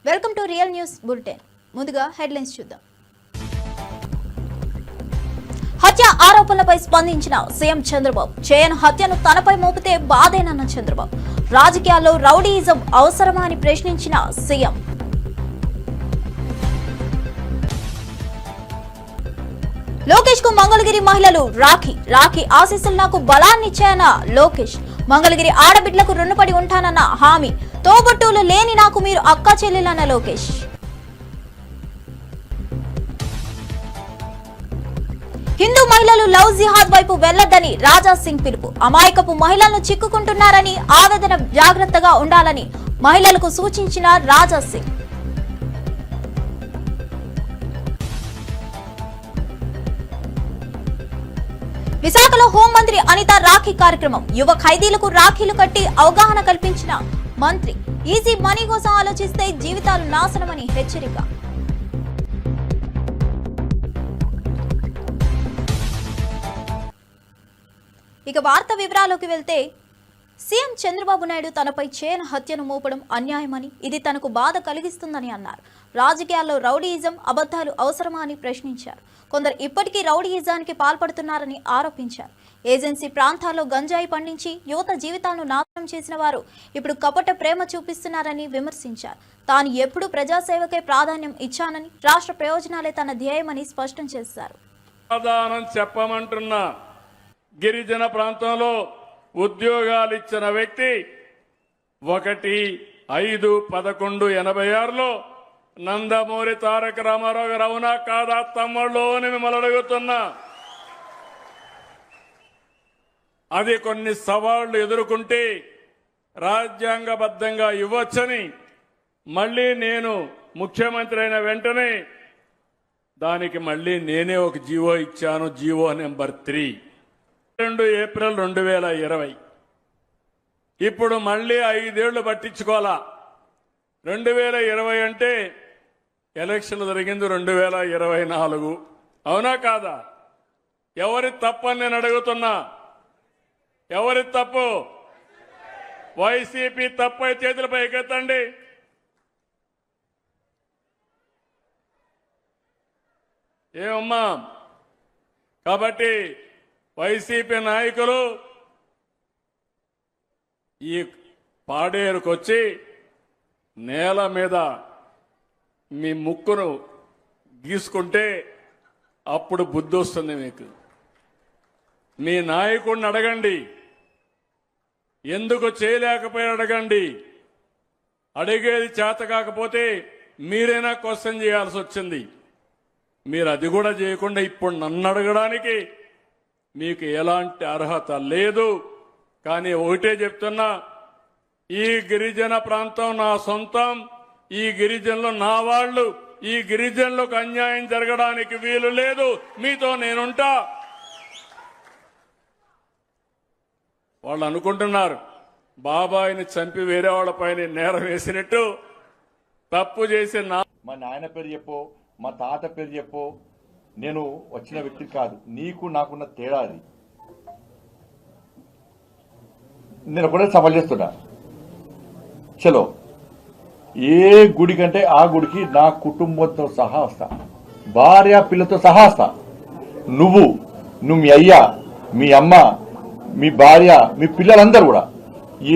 Welcome to real news bulletin. ముందుగా headlines చూద్దాం. హత్య ఆరోపణలపై స్పందించిన సీఎం చంద్రబాబు. చేయన్ హత్యను తనపై మోపితే బాధేనన్న చంద్రబాబు. రాజకీయాల్లో రౌడీయిజం అవసరమా అని ప్రశ్నించిన సీఎం. లోకేష్ కు మంగళగిరి మహిళలు రాఖీ ఆశీస్సులు నాకు బలాన్నిచ్చాయన్న లోకేష్. మంగళగిరి ఆడబిడ్లకు రుణపడి ఉంటానన్న హామీ. తోబుట్టువులు లేని నాకు మీరు అక్క చెల్లెలన్న లోకేష్. హిందూ మహిళలు లవ్ జిహాద్ వైపు వెళ్లొద్దని రాజా సింగ్ పిలుపు. అమాయకపు మహిళలను చిక్కుకుంటున్నారని ఆవేదన జాగ్రత్తగా ఉండాలని మహిళలకు సూచించిన రాజా సింగ్. విశాఖలో హోంమంత్రి అనిత రాఖీ కార్యక్రమం. యువ ఖైదీలకు రాఖీలు కట్టి అవగాహన కల్పించిన మంత్రి. ఈజీ మనీ కోసం ఆలోచిస్తే జీవితాలు నాశనమని హెచ్చరిక. ఇక వార్త వివరాల్లోకి వెళ్తే, సీఎం చంద్రబాబు నాయుడు తనపై చేయన్ హత్యను మోపడం అన్యాయమని, ఇది తనకు బాధ కలిగిస్తుందని అన్నారు. రాజకీయాల్లో రౌడీయిజం అబద్ధాలు అవసరమా అని ప్రశ్నించారు. కొందరు ఇప్పటికీ రౌడీయిజానికి పాల్పడుతున్నారని ఆరోపించారు. ఏజెన్సీ ప్రాంతాల్లో గంజాయి పండించి యువత జీవితాలను నాశనం చేసిన వారు ఇప్పుడు కపట ప్రేమ చూపిస్తున్నారని విమర్శించారు. తాను ఎప్పుడూ ప్రజాసేవకే ప్రాధాన్యం ఇచ్చానని, రాష్ట్ర ప్రయోజనాలే తన ధ్యేయమని స్పష్టం చేశారు. గిరిజన ప్రాంతంలో ఉద్యోగాలు ఇచ్చిన వ్యక్తి 1/5/11/86లో నందమూరి తారక రామారావు గారు. అవునా కాదా తమ్ముళ్ళు అని మిమ్మల్ని అడుగుతున్నా. అది కొన్ని సవాళ్లు ఎదుర్కొంటే రాజ్యాంగబద్ధంగా ఇవ్వచ్చని, మళ్ళీ నేను ముఖ్యమంత్రి అయిన వెంటనే దానికి మళ్ళీ నేనే ఒక జీవో ఇచ్చాను. GO number 3 2 April 2020. ఇప్పుడు మళ్ళీ 5 ఏళ్లు పట్టించుకోవాలా. 2020 అంటే ఎలక్షన్ జరిగింది 2024. అవునా కాదా? ఎవరి తప్పని నేను అడుగుతున్నా. ఎవరి తప్పు? వైసీపీ తప్పు అయితే చేతులపై ఎక్కెత్తండి. ఏమమ్మా? కాబట్టి వైసీపీ నాయకులు ఈ పాడేరుకొచ్చి నేల మీద మీ ముక్కును గీసుకుంటే అప్పుడు బుద్ధి వస్తుంది మీకు. మీ నాయకుడిని అడగండి, ఎందుకు చేయలేకపోయారు అడగండి. అడిగేది చేత కాకపోతే మీరైనా క్వశ్చన్ చేయాల్సి వచ్చింది. మీరు అది కూడా చేయకుండా ఇప్పుడు నన్ను అడగడానికి మీకు ఎలాంటి అర్హత లేదు. కానీ ఒకటే చెప్తున్నా, ఈ గిరిజన ప్రాంతం నా సొంతం. ఈ గిరిజనులు నా వాళ్ళు. ఈ గిరిజనులకు అన్యాయం జరగడానికి వీలు లేదు. మీతో నేనుంటా. వాళ్ళు అనుకుంటున్నారు బాబాయిని చంపి వేరే వాళ్ళపైన నేరం వేసినట్టు. తప్పు చేసి మా నాయన పేరు చెప్పు, మా తాత పేరు చెప్పు. నేను వచ్చిన వ్యక్తి కాదు. నీకు నాకున్న తేడా అది. నేను ఒకటే సవాల్ చేస్తున్నా. చలో, ఏ గుడి కంటే ఆ గుడికి నా కుటుంబంతో సహా వస్తా, భార్య పిల్లతో సహా వస్తా. నువ్వు మీ అయ్య, మీ అమ్మ, మీ భార్య, మీ పిల్లలందరూ కూడా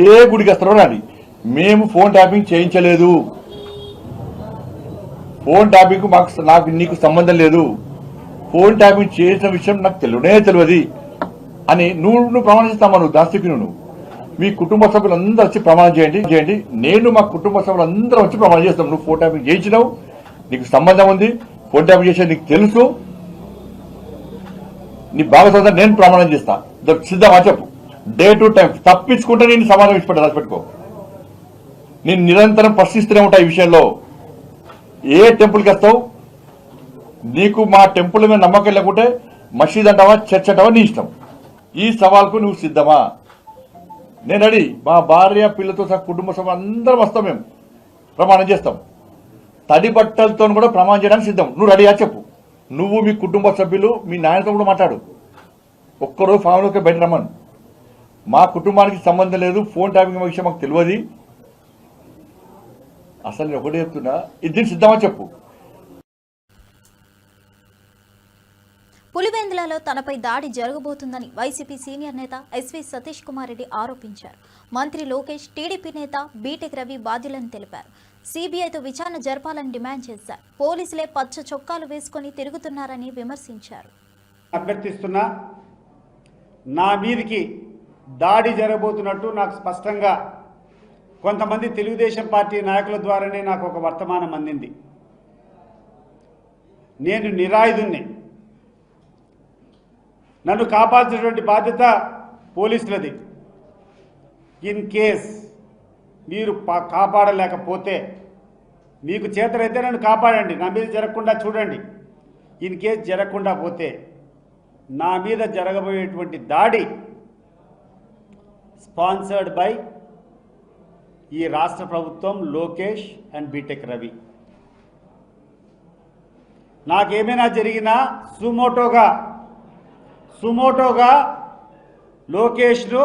ఏ గుడికి వస్తారో రండి. మేము ఫోన్ ట్యాపింగ్ చేయించలేదు. ఫోన్ ట్యాపింగ్ నాకు నీకు సంబంధం లేదు. ఫోన్ ట్యాపింగ్ చేసిన విషయం నాకు తెలియదు అని నువ్వు ప్రమాణం చేస్తామా? నువ్వు దాస్తికి నువ్వు మీ కుటుంబ సభ్యులందరూ వచ్చి ప్రమాణం చేయండి. నేను మా కుటుంబ సభ్యులందరూ వచ్చి ప్రమాణం చేస్తాం. నువ్వు ఫోన్ ట్యాపింగ్ చేయించినావు, నీకు సంబంధం ఉంది. ఫోన్ ట్యాపింగ్ చేసేది నీకు తెలుసు. నీ భాగస్వామ్యం నేను ప్రమాణం చేస్తా. సిద్ధమా చెప్పు. డే టు టైం తప్పించుకుంటే నేను సమాధానం ఇచ్చిపెట్టా. రాసిపెట్టుకో. నేను నిరంతరం ప్రశ్నిస్తూనే ఉంటా ఈ విషయంలో. ఏ టెంపుల్కి వస్తావు? నీకు మా టెంపుల్ మీద నమ్మకం లేకుంటే మసీద్ అంటావా, చర్చ్ అంటావా, నీ ఇష్టం. ఈ సవాల్కు నువ్వు సిద్ధమా? నేను రెడీ. మా భార్య పిల్లతో సహా కుటుంబ సభ్యులు అందరం వస్తాం. మేము ప్రమాణం చేస్తాం. తడి బట్టలతో కూడా ప్రమాణం చేయడానికి సిద్ధం. నువ్వు రెడీయా చెప్పు. నువ్వు మీ కుటుంబ సభ్యులు మీ నాయనతో కూడా మాట్లాడు. ఒక్కరోజు ఫ్యామిలీకి బయట రమ్మను. మా కుటుంబానికి సంబంధం లేదు. ఫోన్ ట్యాపింగ్ విషయం మాకు తెలియదు. అసలు నేను ఒకటి చెప్తున్నా, ఇది సిద్ధమని చెప్పు. పులివెందులలో తనపై దాడి జరగబోతుందని వైసీపీ సీనియర్ నేత ఎస్వి సతీష్ కుమార్ రెడ్డి ఆరోపించారు. మంత్రి లోకేష్, టీడీపీ నేత బీటెక్ రవి బాధ్యులని తెలిపారు. సీబీఐతో విచారణ జరపాలని డిమాండ్ చేశారు. పోలీసులే పచ్చ చొక్కాలు వేసుకుని తిరుగుతున్నారని విమర్శించారు. అభ్యర్థిస్తున్నా, నా మీదికి దాడి జరగబోతున్నట్టు నాకు స్పష్టంగా కొంతమంది తెలుగుదేశం పార్టీ నాయకుల ద్వారానే నాకు ఒక వర్తమానం అందింది. నేను నిరాయుధుణ్ణి, నన్ను కాపాల్సినటువంటి బాధ్యత పోలీసులది. ఇన్ కేస్ మీరు కాపాడలేకపోతే, మీకు చేతనైతే నన్ను కాపాడండి, నా మీద జరగకుండా చూడండి. ఇన్ కేస్ జరగకుండా పోతే నా మీద జరగబోయేటువంటి దాడి స్పాన్సర్డ్ బై ఈ రాష్ట్ర ప్రభుత్వం, లోకేష్ అండ్ బీటెక్ రవి. నాకేమైనా జరిగినా సుమోటోగా లోకేష్ను,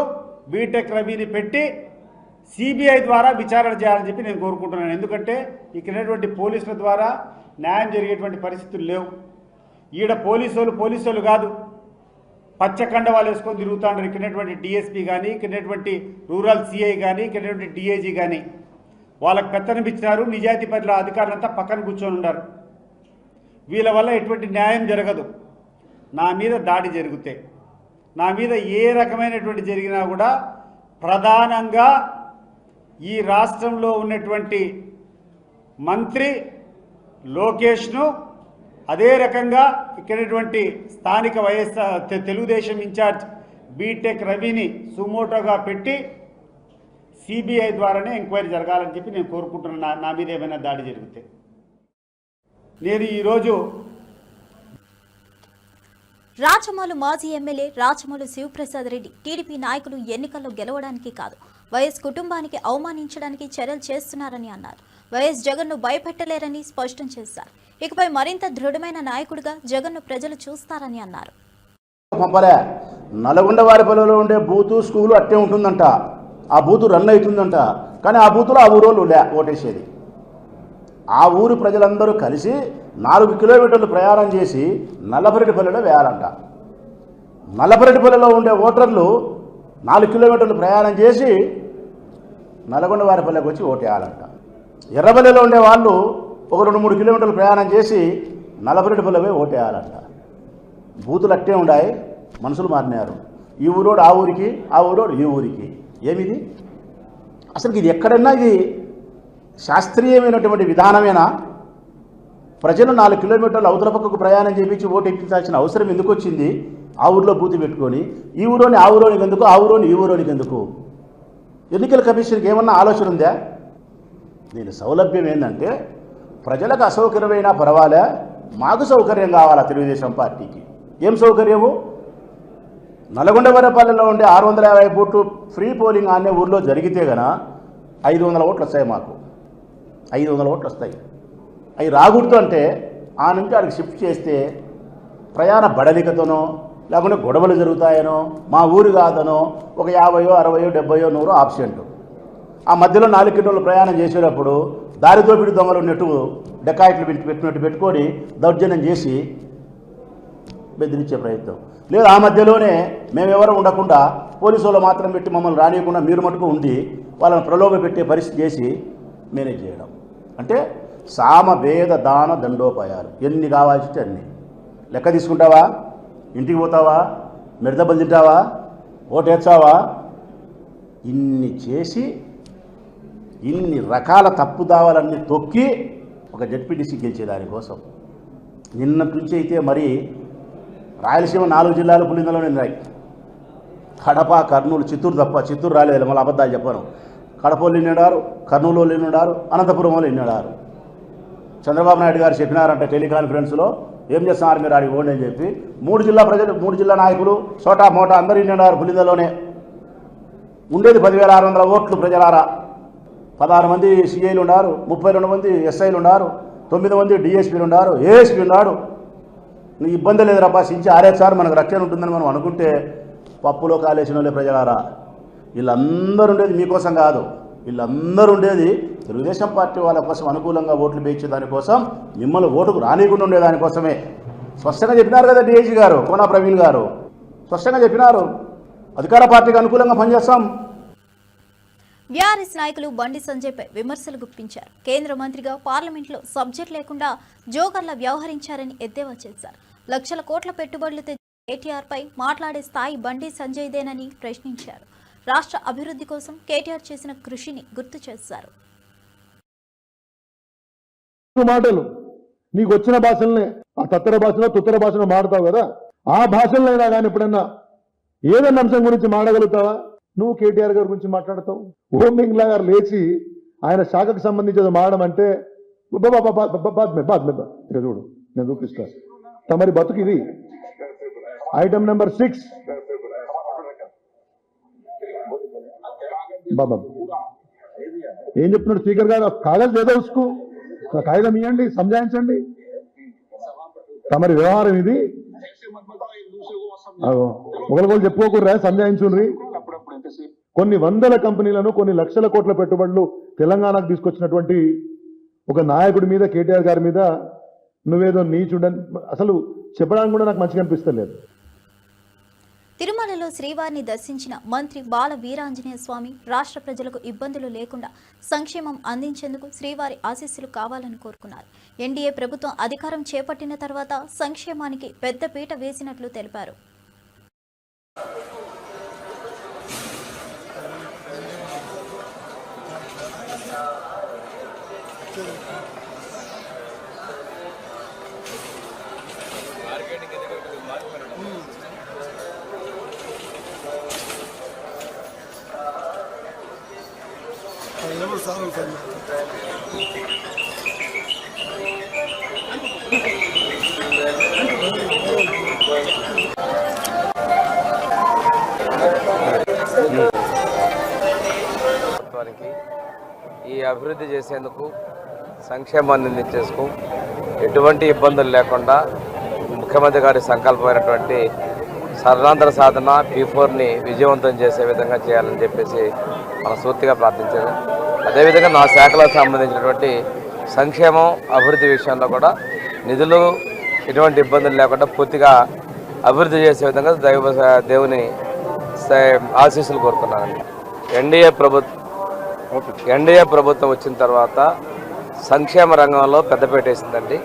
బీటెక్ రవిని పెట్టి సిబిఐ ద్వారా విచారణ చేయాలని చెప్పి నేను కోరుకుంటున్నాను. ఎందుకంటే ఇక్కడటువంటి పోలీసుల ద్వారా న్యాయం జరిగేటువంటి పరిస్థితులు లేవు. ఈడ పోలీసులు కాదు, పచ్చకండ వాళ్ళు వేసుకొని తిరుగుతాంటారు. ఇక్కడటువంటి డిఎస్పీ కానీ, ఇక్కడటువంటి రూరల్ సిఐ కానీ, ఇక్కడటువంటి డిఐజీ కానీ వాళ్ళకు పెత్తనం ఇచ్చినారు. నిజాయితీ పట్ల అధికారులంతా పక్కన కూర్చొని ఉన్నారు. వీళ్ళ వల్ల ఎటువంటి న్యాయం జరగదు. నా మీద దాడి జరిగితే, నా మీద ఏ రకమైనటువంటి జరిగినా కూడా ప్రధానంగా ఈ రాష్ట్రంలో ఉన్నటువంటి మంత్రి లోకేష్ను, అదే రకంగా ఇక్కడటువంటి స్థానిక తెలుగుదేశం ఇన్ఛార్జ్ బీటెక్ రవిని సుమోటోగా పెట్టి సిబిఐ ద్వారానే ఎంక్వైరీ జరగాలని చెప్పి నేను కోరుకుంటున్నాను. నా మీద ఏమైనా దాడి జరిగితే నేను ఈరోజు రాచమల్లు మాజీ ఎమ్మెల్యే రాచమల్లు శివప్రసాద్ రెడ్డి టీడీపీ నాయకులు ఎన్నికల్లో గెలవడానికి కాదు, వైఎస్ కుటుంబానికి అవమానించడానికి చర్యలు చేస్తున్నారని అన్నారు. వైఎస్ జగన్ను భయపెట్టలేరని స్పష్టం చేశారు. ఇకపై మరింత దృఢమైన నాయకుడిగా జగన్ను ప్రజలు చూస్తారని అన్నారు. నల్గొండవారిపల్లిలో ఉండే బూతు స్కూలు అట్టే ఉంటుందంట, ఆ బూతు రన్ అవుతుందంట. కానీ ఆ బూతులో ఆ ఊరోళ్ళు ఓటేసేది. ఆ ఊరు ప్రజలందరూ కలిసి 4 కిలోమీటర్లు ప్రయాణం చేసి నల్లపరెడ్డిపల్లిలో వేయాలంట. నల్లపరెడ్డిపల్లిలో ఉండే ఓటర్లు 4 కిలోమీటర్లు ప్రయాణం చేసి నల్గొండవారిపల్లికి వచ్చి ఓటేయాలంట. ఎర్రపల్లిలో ఉండే వాళ్ళు ఒక 2-3 కిలోమీటర్లు ప్రయాణం చేసి నల్లపరెడ్డిపల్లిపై ఓటేయాలంట. బూతులు అట్టే ఉన్నాయి, మనుషులు మారినారు. ఈ ఊరోడు ఆ ఊరికి, ఆ ఊరోడు ఈ ఊరికి. ఏమిది అసలు? ఇది ఎక్కడన్నా ఇది శాస్త్రీయమైనటువంటి విధానమేనా? ప్రజలు 4 కిలోమీటర్లు అవతల పక్కకు ప్రయాణం చేయించి ఓటు ఎక్కించాల్సిన అవసరం ఎందుకు వచ్చింది? ఆ ఊరిలో బూతు పెట్టుకొని ఈ ఊరోని ఆ ఊరోనికి ఎందుకు, ఆ ఊరోని ఈ ఊరోనికి ఎందుకు? ఎన్నికల కమిషన్కి ఏమన్నా ఆలోచన ఉందా? దీని సౌలభ్యం ఏంటంటే, ప్రజలకు అసౌకర్యమైనా పర్వాలే, మాకు సౌకర్యం కావాలా తెలుగుదేశం పార్టీకి. ఏం సౌకర్యము? నల్గొండవారిపల్లిలో ఉండే 650 ఓట్లు ఫ్రీ పోలింగ్ అనే ఊర్లో జరిగితే గన 500 ఓట్లు వస్తాయి. మాకు 500 ఓట్లు వస్తాయి. అవి రాకూడదు అంటే ఆ నుంచి ఆడికి షిఫ్ట్ చేస్తే ప్రయాణ బడలికతోనో లేకుంటే గొడవలు జరుగుతాయనో, మా ఊరు కాదనో, ఒక 50, 60, 70, 100 ఆబ్సెంట్. ఆ మధ్యలో 4 కిలోమీటర్లు ప్రయాణం చేసేటప్పుడు దారితో పిడి దొంగలు ఉన్నట్టు డెకాయిట్లు పెట్టినట్టు పెట్టుకొని దౌర్జన్యం చేసి బెదిరించే ప్రయత్నం. లేదు ఆ మధ్యలోనే మేమెవరూ ఉండకుండా పోలీసు వాళ్ళు మాత్రం పెట్టి మమ్మల్ని రానియకుండా మీరు మటుకు ఉండి వాళ్ళని ప్రలోభ పెట్టే పరిస్థితి చేసి మేనేజ్ చేయడం. అంటే సామ వేద దాన దండోపాయాలు ఎన్ని కావాల్సి అన్ని లెక్క తీసుకుంటావా? ఇంటికి పోతావా? మిడదబ్బలు తింటావా? ఓటేస్తావా? ఇన్ని చేసి ఇన్ని రకాల తప్పుదావాలన్నీ తొక్కి ఒక జడ్పీటీసీ గెలిచేదానికోసం నిన్నటి నుంచి అయితే మరి రాయలసీమ 4 జిల్లాలు పులిందలోనే ఉన్నాయి. కడప, కర్నూలు, చిత్తూరు తప్ప. చిత్తూరు రాలేదు, మళ్ళీ అబద్ధాలు చెప్పను. కడపలో నిన్నాడారు, కర్నూలులో నిన్నాడారు, అనంతపురంలో నిన్నాడారు. చంద్రబాబు నాయుడు గారు చెప్పినారంటే టెలికాన్ఫరెన్స్లో, ఏం చేస్తున్నారు మీరు ఆడికి ఓడి అని చెప్పి. 3 జిల్లా ప్రజలు, 3 జిల్లా నాయకులు చోటా మోటా అందరూ నిన్నాడారు. పులిందలోనే ఉండేది 10,600 ఓట్లు ప్రజలారా. 16 మంది సిఐలు ఉన్నారు, 32 మంది ఎస్ఐలు ఉన్నారు, 9 మంది డిఎస్పీలు ఉన్నారు, ఏఎస్పీ ఉన్నాడు. నీకు ఇబ్బంది లేదు రబ్బా, సించి ఆరేసారి మనకు రక్షణ ఉంటుందని మనం అనుకుంటే పప్పులో కాలేసిన వాళ్ళే ప్రజలారా. వీళ్ళందరూ ఉండేది మీకోసం కాదు, వీళ్ళందరూ ఉండేది తెలుగుదేశం పార్టీ వాళ్ళ కోసం అనుకూలంగా ఓట్లు వేయించే దానికోసం, మిమ్మల్ని ఓటుకు రానికుండా ఉండే దానికోసమే స్పష్టంగా చెప్పినారు కదా డిఐజీ గారు, కోనా ప్రవీణ్ గారు స్పష్టంగా చెప్పినారు, అధికార పార్టీకి అనుకూలంగా పనిచేస్తాం. బీఆర్ఎస్ నాయకులు బండి సంజయ్పై విమర్శలు గుప్పించారు. కేంద్ర మంత్రిగా పార్లమెంట్లో సబ్జెక్ట్ లేకుండా జోగర్లా వ్యవహరించారని ఎద్దేవా చేశారు. లక్షల కోట్ల పెట్టుబడులు తెచ్చి కేటీఆర్పై మాట్లాడే స్థాయి బండి సంజయ్దేనని ప్రశ్నించారు. రాష్ట్ర అభివృద్ధి కోసం కేటీఆర్ చేసిన కృషిని గుర్తు చేశారు. మాటలు నీకు వచ్చిన భాషలనే, ఆ తత్తర భాషలో తుత్తర భాషలో మాడతావు కదా, ఆ భాషలైనా కానీ ఎప్పుడన్నా ఏదన్నా అంశం గురించి మాడగలుగుతావా? నువ్వు కేటీఆర్ గారి గురించి మాట్లాడతావు. ఓం బిర్లా గారు లేచి ఆయన శాఖకు సంబంధించి మాడడం అంటే చూడు, నేను చూపిస్తా. తమరి బతుకు ఇది. ఐటమ్ నెంబర్ 6 బాబా ఏం చెప్తున్నాడు స్పీకర్ గారు? కాగజ్ లేదా ఉసుకు కాగితం ఇవ్వండి, సంజాయించండి. తమరి వ్యవహారం ఇది. ఒకరికొకరు చెప్పుకోకూడరా, సంజాయించుండ్రి. కొన్ని వందల కంపెనీలను, కొన్ని లక్షల కోట్ల పెట్టుబడులు తెలంగాణకు తీసుకొచ్చినటువంటి ఒక నాయకుడి మీద, కేటీఆర్ గారి మీద నువ్వేదో నీచుడని అసలు చెప్పడానికి కూడా నాకు మంచిగా అనిపిస్తలేదు. తిరుమలలో శ్రీవారిని దర్శించిన మంత్రి బాల వీరాంజనేయ స్వామి రాష్ట్ర ప్రజలకు ఇబ్బందులు లేకుండా సంక్షేమం అందించేందుకు శ్రీవారి ఆశీస్సులు కావాలని కోరుకున్నారు. ఎన్డీఏ ప్రభుత్వం అధికారం చేపట్టిన తర్వాత సంక్షేమానికి పెద్దపీట వేసినట్లు తెలిపారు. ఈ అభివృద్ధి చేసేందుకు, సంక్షేమాన్ని అందించేందుకు ఎటువంటి ఇబ్బందులు లేకుండా ముఖ్యమంత్రి గారి సంకల్పమైనటువంటి సర్వాంతర సాధన P4ని విజయవంతం చేసే విధంగా చేయాలని చెప్పేసి మనస్ఫూర్తిగా ప్రార్థించాను. అదేవిధంగా నా శాఖలకు సంబంధించినటువంటి సంక్షేమం, అభివృద్ధి విషయంలో కూడా నిధులు ఎటువంటి ఇబ్బందులు లేకుండా పూర్తిగా అభివృద్ధి చేసే విధంగా దేవుని ఆశీస్సులు కోరుకున్నానండి. ఎన్డీఏ ప్రభుత్వం వచ్చిన తర్వాత సంక్షేమ రంగంలో పెద్దపీట వేసిందండి.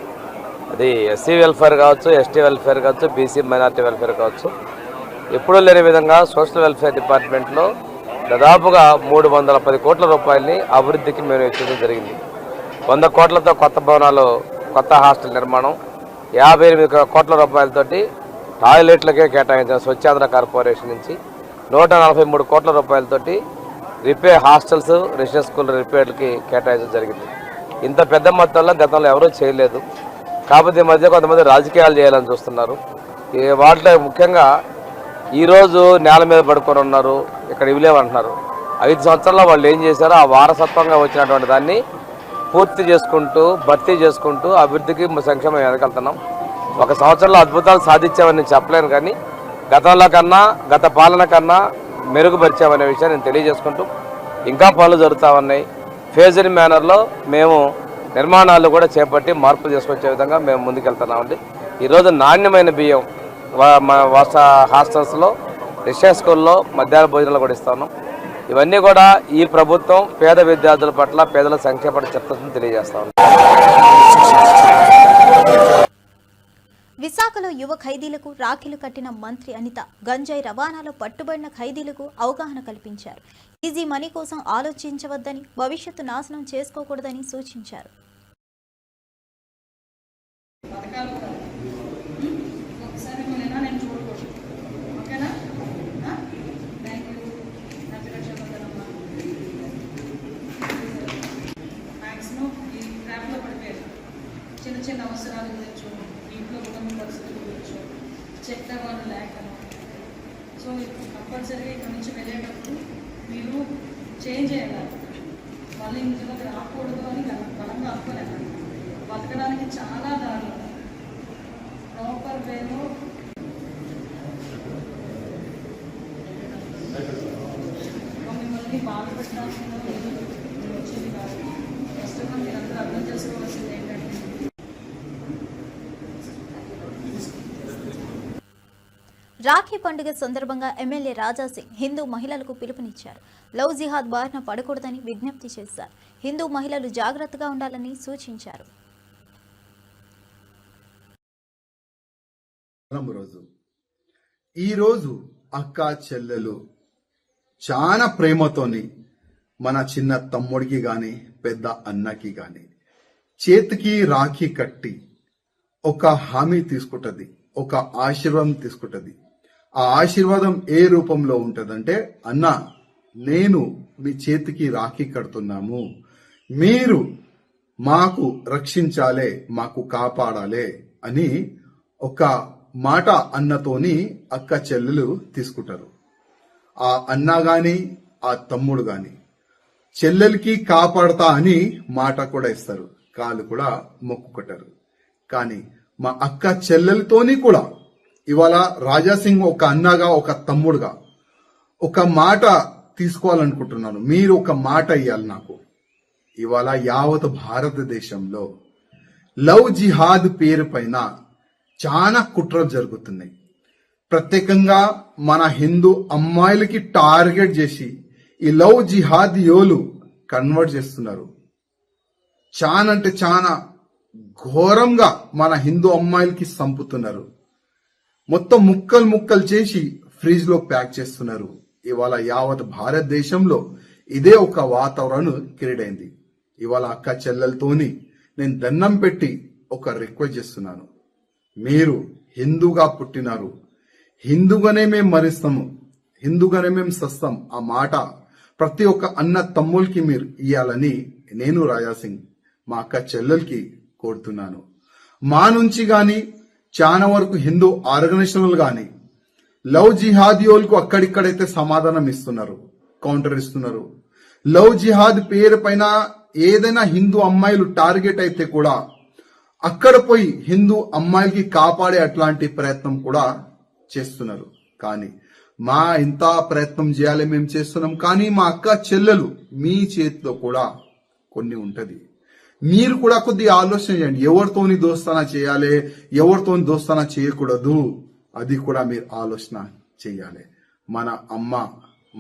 అది ఎస్సీ వెల్ఫేర్ కావచ్చు, ఎస్టీ వెల్ఫేర్ కావచ్చు, బీసీ మైనార్టీ వెల్ఫేర్ కావచ్చు. ఎప్పుడూ లేని విధంగా సోషల్ వెల్ఫేర్ డిపార్ట్మెంట్లో దాదాపుగా 310 కోట్ల రూపాయలని అభివృద్ధికి మేము ఇచ్చడం జరిగింది. 100 కోట్లతో కొత్త భవనాలు, కొత్త హాస్టల్ నిర్మాణం, 58 కోట్ల రూపాయలతోటి టాయిలెట్లకే కేటాయించిన స్వచ్ఛాంధ్ర కార్పొరేషన్ నుంచి 143 కోట్ల రూపాయలతోటి హాస్టల్స్, రెసిడెన్స్ స్కూల్ రిపేర్లకి కేటాయించడం జరిగింది. ఇంత పెద్ద మొత్తంలో గతంలో ఎవరూ చేయలేదు. కాకపోతే ఈ మధ్య కొంతమంది రాజకీయాలు చేయాలని చూస్తున్నారు. వాటిలో ముఖ్యంగా ఈరోజు నేల మీద పడుకొని ఉన్నారు, ఇక్కడ ఇవ్వలేమంటున్నారు. 5 సంవత్సరాల్లో వాళ్ళు ఏం చేశారో ఆ వారసత్వంగా వచ్చినటువంటి దాన్ని పూర్తి చేసుకుంటూ, భర్తీ చేసుకుంటూ అభివృద్ధికి సంక్షేమం ఎదగలుగుతున్నాం. 1 సంవత్సరంలో అద్భుతాలు సాధించామని నేను చెప్పలేను, కానీ గతంలో కన్నా, గత పాలన కన్నా మెరుగుపరిచామనే విషయాన్ని నేను తెలియజేసుకుంటూ ఇంకా పనులు జరుగుతూ ఉన్నాయి. ఫేజ్డ్ మేనర్లో మేము నిర్మాణాలు కూడా చేపట్టి మార్పులు చేసుకొచ్చే విధంగా మేము ముందుకెళ్తున్నామండి. ఈరోజు నాణ్యమైన బియ్యం హాస్టల్స్లో, రెసిడెన్స్ స్కూల్లో మధ్యాహ్న భోజనాలు కూడా ఇస్తున్నాం. ఇవన్నీ కూడా ఈ ప్రభుత్వం పేద విద్యార్థుల పట్ల, పేదల సంఖ్య పట్ల చెప్తుందని తెలియజేస్తా ఉన్నాం. విశాఖలో యువ ఖైదీలకు రాఖీలు కట్టిన మంత్రి అనిత గంజాయి రవాణాలో పట్టుబడిన ఖైదీలకు అవగాహన కల్పించారు. ఈజీ మనీ కోసం ఆలోచించవద్దని, భవిష్యత్తు నాశనం చేసుకోకూడదని సూచించారు. చిన్న చిన్న అవసరాలు గురించో, ఇంట్లో ఉన్న పరిస్థితుల గురించో చెక్ వాళ్ళు లేకను. సో కంపల్సరీగా ఇక్కడ నుంచి వెళ్ళేటప్పుడు మీరు చేంజ్ చేయాలి. మళ్ళీ ఇందులో రాకూడదు అని బలంగా అనుకోలేదు. బతకడానికి చాలా దారులు ప్రాపర్ వేలో మిమ్మల్ని బాధపెట్టాల్సిన వచ్చింది కాదు. రాఖీ పండుగ సందర్భంగా ఎమ్మెల్యే రాజాసింగ్ హిందూ మహిళలకు పిలుపునిచ్చారు. లవ్ జిహాద్ బారిన పడకూడదని విజ్ఞప్తి చేశారు. హిందూ మహిళలు జాగ్రత్తగా ఉండాలని సూచించారు. ఈరోజు అక్క చెల్లెలు చాలా ప్రేమతోని మన చిన్న తమ్ముడికి గాని పెద్ద అన్నకి గాని చేతికి రాఖీ కట్టి ఒక హామీ తీసుకుంటది, ఒక ఆశీర్వాదం తీసుకుంటది. ఆ ఆశీర్వాదం ఏ రూపంలో ఉంటదంటే, అన్న నేను మీ చేతికి రాఖీ కడుతున్నాము, మీరు మాకు రక్షించాలే, మాకు కాపాడాలే అని ఒక మాట అన్నతోని అక్క చెల్లెలు తీసుకుంటారు. ఆ అన్న గాని ఆ తమ్ముడు గాని చెల్లెలకి కాపాడతా అని మాట కూడా ఇస్తారు, కాళ్ళు కూడా మొక్కుకుంటారు. కానీ మా అక్క చెల్లెలతోని కూడా ఇవాళ రాజాసింగ్ ఒక అన్నగా ఒక తమ్ముడుగా ఒక మాట తీసుకోవాలనుకుంటున్నాను. మీరు ఒక మాట ఇవ్వాలి నాకు. ఇవాళ యావత్ భారతదేశంలో లవ్ జిహాద్ పేరు పైన చాలా కుట్రలు జరుగుతున్నాయి. ప్రత్యేకంగా మన హిందూ అమ్మాయిలకి టార్గెట్ చేసి ఈ లవ్ జిహాద్ యోలు కన్వర్ట్ చేస్తున్నారు. చాలా అంటే చాలా ఘోరంగా మన హిందూ అమ్మాయిలకి చంపుతున్నారు. మొత్తం ముక్కలు ముక్కలు చేసి ఫ్రిడ్జ్ లో ప్యాక్ చేస్తున్నారు. ఇవాళ యావత్ భారతదేశంలో ఇదే ఒక వాతావరణం క్రియేట్ అయింది. ఇవాళ అక్క చెల్లెలతోని నేను దండం పెట్టి ఒక రిక్వెస్ట్ చేస్తున్నాను. మీరు హిందూగా పుట్టినారు, హిందూగానే మేము మరిస్తాము, హిందూగానే మేము సస్తాం. ఆ మాట ప్రతి ఒక్క అన్న తమ్ముళ్ళకి మీరు ఇయ్యాలని నేను రాజాసింగ్ మా అక్క చెల్లెలకి కోరుతున్నాను. మా నుంచి గాని చాలా వరకు హిందూ ఆర్గనైజేషన్లు గాని లవ్ జిహాదీయోలకు అక్కడిక్కడైతే సమాధానం ఇస్తున్నారు, కౌంటర్ ఇస్తున్నారు. లవ్ జిహాద్ పేరు పైన ఏదైనా హిందూ అమ్మాయిలు టార్గెట్ అయితే కూడా అక్కడ పోయి హిందూ అమ్మాయిలకి కాపాడే అట్లాంటి ప్రయత్నం కూడా చేస్తున్నారు. కానీ మా ఇంత ప్రయత్నం చేయాలి మేము చేస్తున్నాం. కానీ మా అక్క చెల్లెలు మీ చేతిలో కూడా కొన్ని ఉంటది. మీరు కూడా కొద్దిగా ఆలోచన చేయండి. ఎవరితోని దోస్తానా చేయాలి, ఎవరితోని దోస్తానా చేయకూడదు, అది కూడా మీరు ఆలోచన చేయాలి. మన అమ్మ,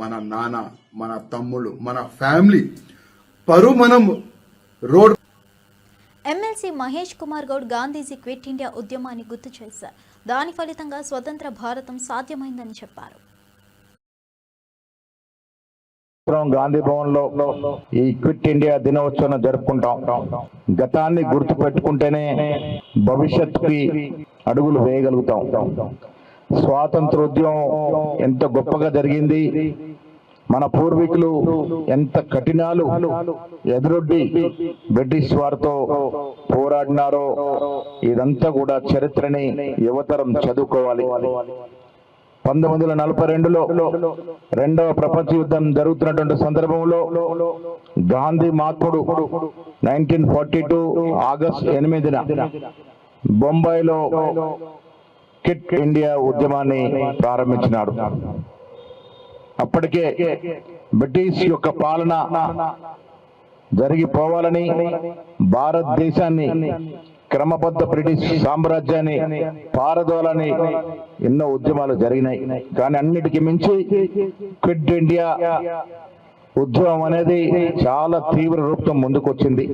మన నాన్న, మన తమ్ముళ్ళు, మన ఫ్యామిలీ పరువు మనం road. MLC Mahesh Kumar Goud Gandhiji quit India ఉద్యమాన్ని గుర్తు చేశారు. దాని ఫలితంగా స్వతంత్ర భారతం సాధ్యమైందని చెప్పారు. గాంధీ భవన్ లో ఈ క్విట్ ఇండియా దినోత్సవం జరుపుకుంటాం. గతాన్ని గుర్తు పెట్టుకుంటేనే భవిష్యత్తుకి అడుగులు వేయగలుగుతాం. స్వాతంత్రోద్యమం ఎంత గొప్పగా జరిగింది, మన పూర్వీకులు ఎంత కఠినాలు ఎదురొడ్డి బ్రిటిష్ వారితో పోరాడినారో ఇదంతా కూడా చరిత్రని యువతరం చదువుకోవాలి. 1942లో రెండవ ప్రపంచ యుద్ధం జరుగుతున్నటువంటి సందర్భంలో గాంధీ మహాత్ముడు 1942 ఆగస్టు 8న బొంబాయిలో క్విట్ ఇండియా ఉద్యమాన్ని ప్రారంభించినాడు. అప్పటికే బ్రిటిష్ యొక్క పాలన జరిగిపోవాలని, భారతదేశాన్ని క్రమబద్ధ బ్రిటిష్ సామ్రాజ్యాన్ని పారదోలని ఎన్నో ఉద్యమాలు జరిగినాయి. కానీ అన్నిటికీ మించి క్విట్ ఇండియా ఉద్యమం అనేది చాలా తీవ్ర రూపం ముందుకొచ్చింది.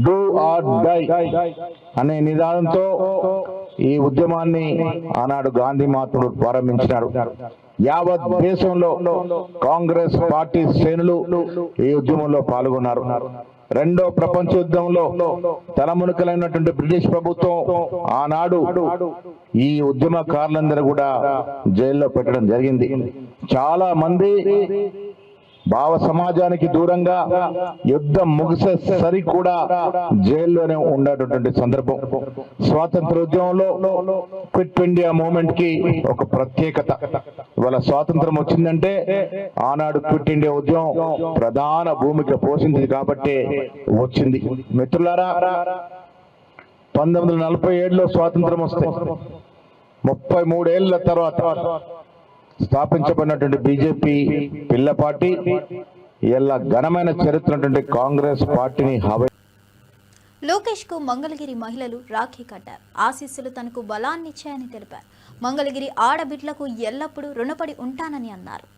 డూ ఆర్ డై అనే నినాదంతో ఈ ఉద్యమాన్ని ఆనాడు గాంధీ మహాత్ముడు ప్రారంభించినాడు. యావత్ దేశంలో కాంగ్రెస్ పార్టీ శ్రేణులు ఈ ఉద్యమంలో పాల్గొన్నారు. రెండో ప్రపంచ యుద్ధంలో తలమునకలైనటువంటి బ్రిటిష్ ప్రభుత్వం ఆనాడు ఈ ఉద్యమకారులందరూ కూడా జైల్లో పెట్టడం జరిగింది. చాలా మంది భావ సమాజానికి దూరంగా యుద్ధం ముగిసేసరి కూడా జైల్లోనే ఉండేటటువంటి సందర్భం. స్వాతంత్రోద్యమంలో క్విట్ ఇండియా మూవ్మెంట్ కి ఒక ప్రత్యేకత. ఇవాళ స్వాతంత్రం వచ్చిందంటే ఆనాడు క్విట్ ఇండియా ఉద్యమం ప్రధాన భూమిక పోషించింది కాబట్టి వచ్చింది. మిత్రులారా, 1947లో స్వాతంత్రం వస్తే 33 ఏళ్ల తర్వాత స్థాపించబడినటువంటి బీజేపీ పిల్ల పార్టీ ఇలా ఘనమైన చరిత్ర కాంగ్రెస్ పార్టీని లోకేష్ కు మంగళగిరి మహిళలు రాఖీ కట్టారు. ఆశీస్సులు తనకు బలాన్నిచ్చాయని తెలిపారు. మంగళగిరి ఆడబిడ్లకు ఎల్లప్పుడూ రుణపడి ఉంటానని అన్నారు.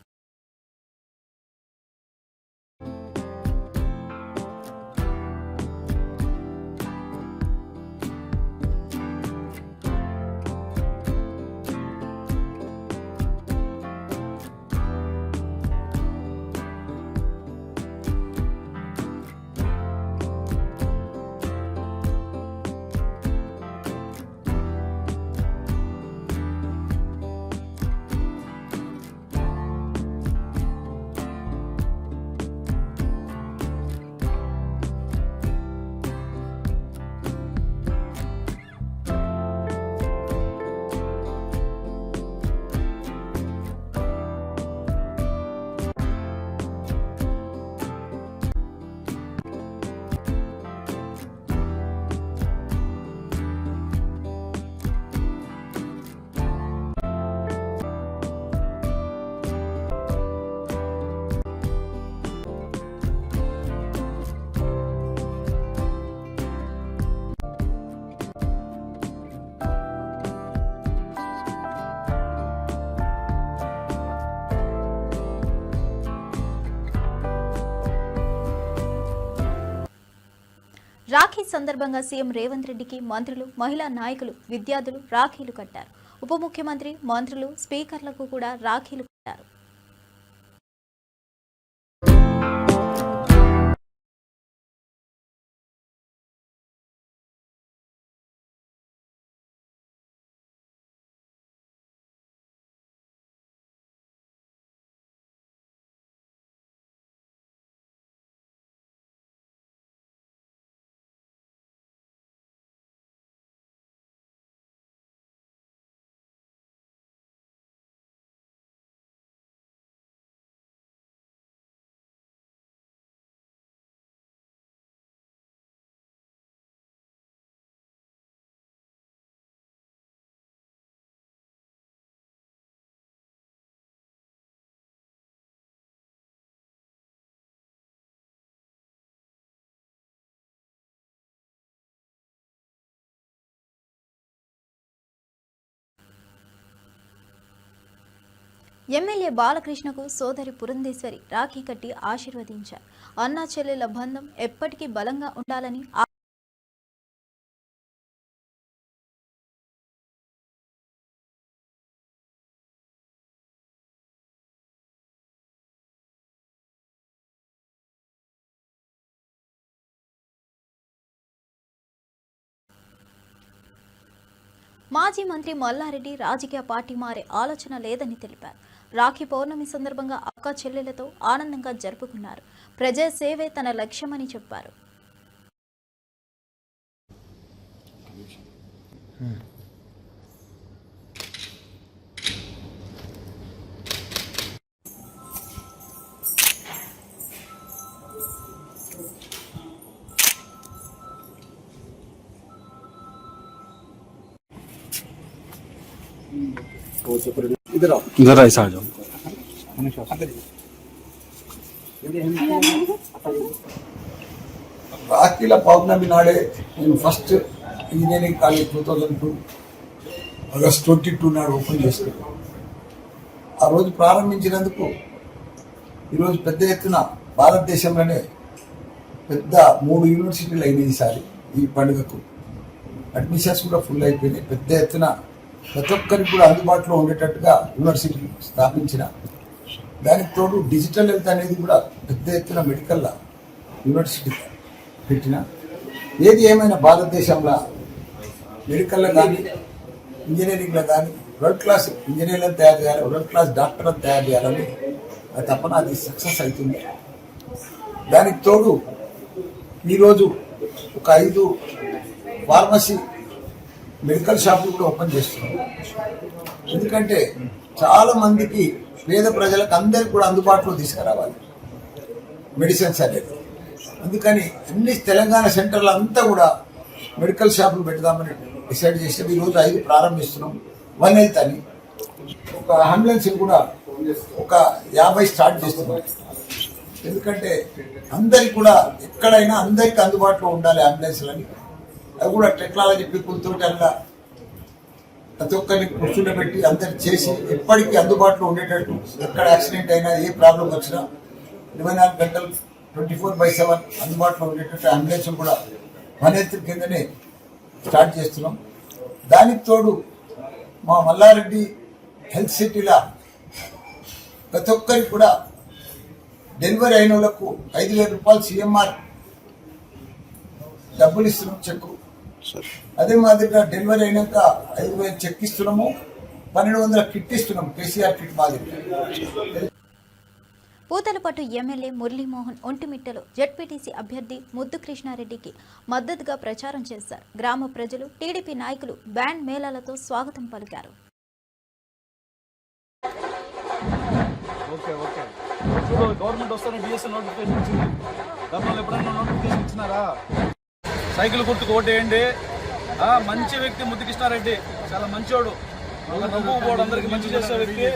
రాఖీ సందర్భంగా సీఎం రేవంత్ రెడ్డికి మంత్రులు, మహిళా నాయకులు, విద్యార్థులు రాఖీలు కట్టారు. ఉప ముఖ్యమంత్రి, మంత్రులు, స్పీకర్లకు కూడా రాఖీలు కట్టారు. ఎమ్మెల్యే బాలకృష్ణకు సోదరి పురంధేశ్వరి రాఖీ కట్టి ఆశీర్వదించారు. అన్నా చెల్లెల బంధం ఎప్పటికీ బలంగా ఉండాలని మాజీ మంత్రి మల్లారెడ్డి రాజకీయ పార్టీ మారే ఆలోచన లేదని తెలిపారు. రాఖీ పౌర్ణమి సందర్భంగా అక్క చెల్లెలతో ఆనందంగా జరుపుకున్నారు. ప్రజా సేవే తన లక్ష్యమని చెప్పారు. इधर ऐसा आ जाओ। రాఖీల పౌర్ణమి నాడే నేను ఫస్ట్ ఇంజనీరింగ్ కాలేజ్ 2002 ఆగస్ట్ 22 నాడు ఓపెన్ చేసుకున్నాను. ఆ రోజు ప్రారంభించినందుకు ఈరోజు పెద్ద ఎత్తున భారతదేశంలోనే పెద్ద 3 యూనివర్సిటీలు అయినాయి ఈసారి ఈ పండుగకు. అడ్మిషన్స్ కూడా ఫుల్ అయిపోయినాయి. పెద్ద ఎత్తున ప్రతి ఒక్కరికి కూడా అందుబాటులో ఉండేటట్టుగా యూనివర్సిటీ స్థాపించిన, దానికి తోడు డిజిటల్ హెల్త్ అనేది కూడా పెద్ద ఎత్తున మెడికల్ యూనివర్సిటీ పెట్టిన. ఏది ఏమైనా భారతదేశంలో మెడికల్లో కానీ ఇంజనీరింగ్లో కానీ వరల్డ్ క్లాస్ ఇంజనీర్లను తయారు చేయాలి, వరల్డ్ క్లాస్ డాక్టర్లను తయారు చేయాలని అది తప్పన అది సక్సెస్ అవుతుంది. దానికి తోడు ఈరోజు ఒక 5 ఫార్మసీ మెడికల్ షాపులు కూడా ఓపెన్ చేస్తున్నాం. ఎందుకంటే చాలా మందికి పేద ప్రజలకు అందరికి కూడా అందుబాటులో తీసుకురావాలి మెడిసిన్స్ అనేది. అందుకని అన్ని తెలంగాణ సెంటర్లు అంతా కూడా మెడికల్ షాపులు పెడదామని డిసైడ్ చేసాం. ఈరోజు 5 ప్రారంభిస్తున్నాం. 1 హెల్త్ అని ఒక అంబులెన్స్ కూడా ఒక 50 స్టార్ట్ చేస్తున్నాం. ఎందుకంటే అందరికి కూడా ఎక్కడైనా అందరికి అందుబాటులో ఉండాలి అంబులెన్స్లని. అవి కూడా టెక్నాలజీ పీపుల్ తోటి అలా ప్రతి ఒక్కరిని కూర్చుండబెట్టి అందరు చేసి ఎప్పటికీ అందుబాటులో ఉండేటట్టు, ఎక్కడ యాక్సిడెంట్ అయినా ఏ ప్రాబ్లం వచ్చినా 24 గంటలు 24/7 అందుబాటులో ఉండేటట్టు అంబులెన్స్ కూడా వనేత్రి కిందనే స్టార్ట్ చేస్తున్నాం. దానికి తోడు మా మల్లారెడ్డి హెల్త్ సిటీలో ప్రతి ఒక్కరికి కూడా డెలివరీ అయిన వాళ్ళకు 5,000 రూపాయలు CMR డబ్బులు ఇస్తున్నాం, చెక్కు. అదే మాదిరిగా డెలివరీ అయినాక 5,000 చెక్ ఇస్తున్నాము, 1,200 కిట్ ఇస్తున్నాం, కేసీఆర్ కిట్ మాదిరిగా. పూతలపట్టు ఎమ్మెల్యే మురళీమోహన్ ఒంటిమిట్టలో జెడ్పీటీసీ అభ్యర్థి ముద్దు కృష్ణారెడ్డికి మద్దతుగా ప్రచారం చేశారు. గ్రామ ప్రజలు, టీడీపీ నాయకులు బ్యాండ్ మేళాలతో స్వాగతం పలికారు. గవర్నమెంట్ వస్తానే డిఎస్ఎల్ నోటిఫికేషన్ ఇచ్చింది. గతంలో ఎప్పుడైనా నోటిఫికేషన్ ఇచ్చినారా? సైకిల్ గుర్తుకు ఓటేయండి. మంచి వ్యక్తి ముద్దు కృష్ణారెడ్డి, చాలా మంచోడు. ఒక నవ్వు పోవడం అందరికి మంచి చేసే వ్యక్తి.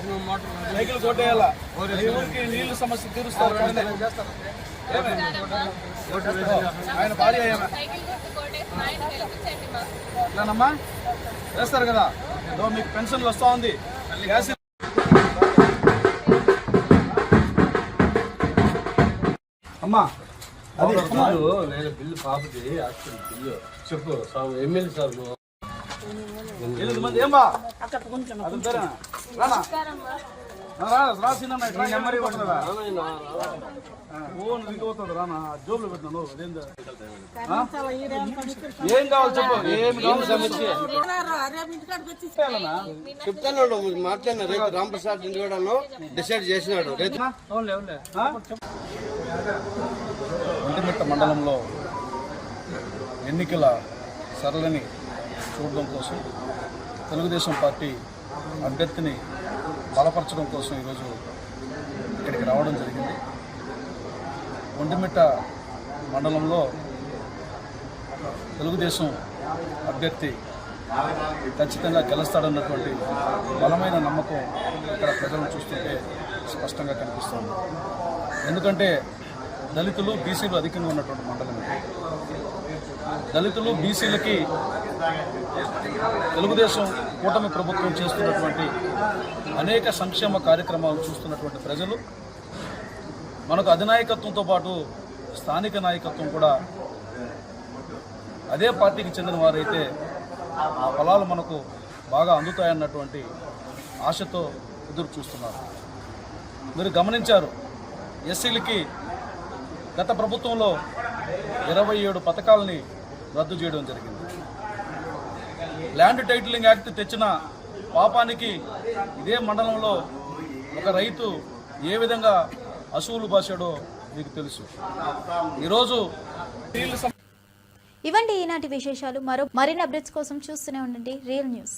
సైకిల్ కొట్టేయాలా, ఊరికి నీళ్లు సమస్య తీరుస్తారు. ఆయన భార్య ఇలానమ్మా వేస్తారు కదా, మీకు పెన్షన్లు వస్తా ఉంది. గ్యాస్ అమ్మా అది బిల్లు పాపది బిల్లు చెప్పు ఎమ్మెల్యే సార్. 8 మంది ఏమా రాసిన నెమ్మది కొట్టదా రానా జోబులో పెట్టినాను. ఏం కావాలి చెప్పు, ఏమి కావాలి సమస్య చెప్తాను. మాట్లాడిన రేపు రాంప్రసాద్ ఇంటికాడను డిసైడ్ చేసినాడు. ఒంటిమిట్ట మండలంలో ఎన్నికల సరళిని చూడడం కోసం, తెలుగుదేశం పార్టీ అభ్యర్థిని బలపరచడం కోసం ఈరోజు ఇక్కడికి రావడం జరిగింది. ఒంటిమిట్ట మండలంలో తెలుగుదేశం అభ్యర్థి ఖచ్చితంగా గెలుస్తాడన్నటువంటి బలమైన నమ్మకం ఇక్కడ ప్రజలను చూస్తుంటే స్పష్టంగా కనిపిస్తుంది. ఎందుకంటే దళితులు, బీసీలు అధికంగా ఉన్నటువంటి మండలం. దళితులు, బీసీలకి తెలుగుదేశం కూటమి ప్రభుత్వం చేస్తున్నటువంటి అనేక సంక్షేమ కార్యక్రమాలు చూస్తున్నటువంటి ప్రజలు, మనకు అధినాయకత్వంతో పాటు స్థానిక నాయకత్వం కూడా అదే పార్టీకి చెందిన వారైతే ఆ ఫలాలు మనకు బాగా అందుతాయన్నటువంటి ఆశతో ఎదురు చూస్తున్నారు. మీరు గమనించారు, ఎస్సీలకి గత ప్రభుత్వంలో 27 పథకాలని రద్దు చేయడం జరిగింది. ల్యాండ్ టైటిలింగ్ యాక్ట్ తెచ్చిన పాపానికి ఇదే మండలంలో ఒక రైతు ఏ విధంగా అసూలు బాసాడో మీకు తెలుసు. ఈరోజు ఇవండి ఈనాటి విశేషాలు. మరిన్ని అప్డేట్స్ కోసం చూస్తూనే ఉండండి రియల్ న్యూస్.